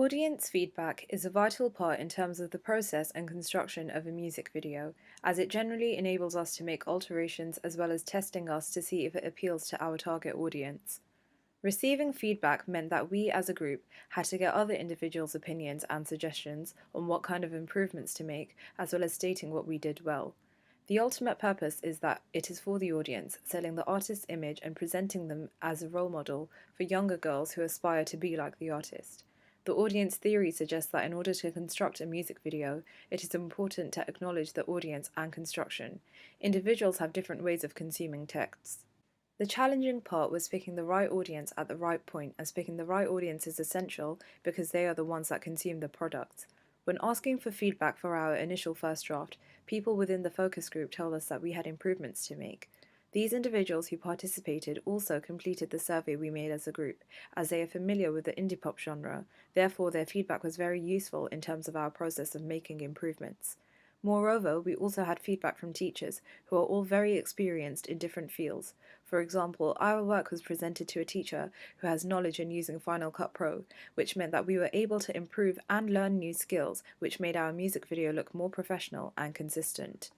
Audience feedback is a vital part in terms of the process and construction of a music video, as it generally enables us to make alterations as well as testing us to see if it appeals to our target audience. Receiving feedback meant that we as a group had to get other individuals' opinions and suggestions on what kind of improvements to make, as well as stating what we did well. The ultimate purpose is that it is for the audience, selling the artist's image and presenting them as a role model for younger girls who aspire to be like the artist. The audience theory suggests that in order to construct a music video, it is important to acknowledge the audience and construction. Individuals have different ways of consuming texts. The challenging part was picking the right audience at the right point, as picking the right audience is essential because they are the ones that consume the product. When asking for feedback for our initial first draft, people within the focus group told us that we had improvements to make. These individuals who participated also completed the survey we made as a group, as they are familiar with the indie pop genre, therefore their feedback was very useful in terms of our process of making improvements. Moreover, we also had feedback from teachers who are all very experienced in different fields. For example, our work was presented to a teacher who has knowledge in using Final Cut Pro, which meant that we were able to improve and learn new skills, which made our music video look more professional and consistent.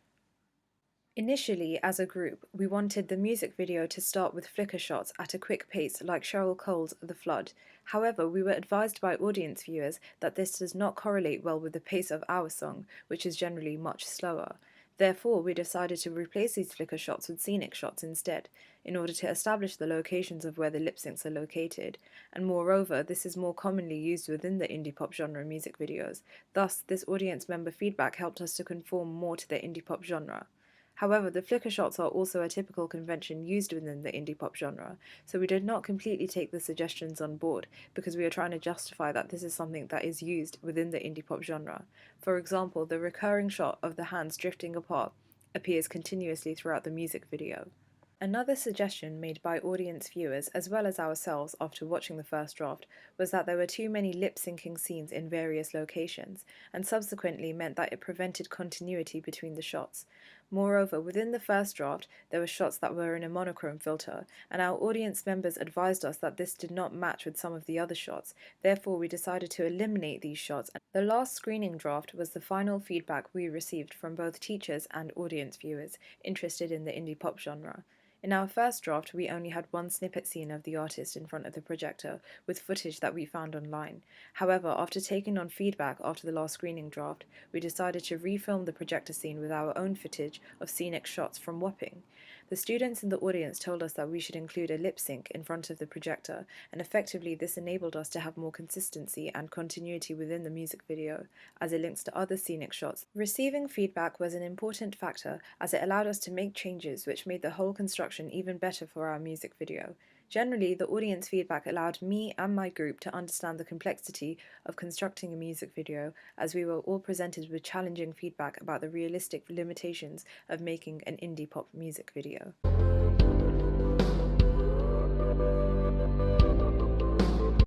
Initially, as a group, we wanted the music video to start with flicker shots at a quick pace like Cheryl Cole's The Flood. However, we were advised by audience viewers that this does not correlate well with the pace of our song, which is generally much slower. Therefore, we decided to replace these flicker shots with scenic shots instead, in order to establish the locations of where the lip syncs are located, and moreover, this is more commonly used within the indie pop genre music videos. Thus, this audience member feedback helped us to conform more to the indie pop genre. However, the flicker shots are also a typical convention used within the indie pop genre, so we did not completely take the suggestions on board because we are trying to justify that this is something that is used within the indie pop genre. For example, the recurring shot of the hands drifting apart appears continuously throughout the music video. Another suggestion made by audience viewers as well as ourselves after watching the first draft was that there were too many lip-syncing scenes in various locations, and subsequently meant that it prevented continuity between the shots. Moreover, within the first draft, there were shots that were in a monochrome filter, and our audience members advised us that this did not match with some of the other shots. Therefore, we decided to eliminate these shots. The last screening draft was the final feedback we received from both teachers and audience viewers interested in the indie pop genre. In our first draft, we only had one snippet scene of the artist in front of the projector, with footage that we found online. However, after taking on feedback after the last screening draft, we decided to refilm the projector scene with our own footage of scenic shots from Wapping. The students in the audience told us that we should include a lip sync in front of the projector, and effectively this enabled us to have more consistency and continuity within the music video, as it links to other scenic shots. Receiving feedback was an important factor, as it allowed us to make changes which made the whole construction even better for our music video. Generally, the audience feedback allowed me and my group to understand the complexity of constructing a music video, as we were all presented with challenging feedback about the realistic limitations of making an indie pop music video.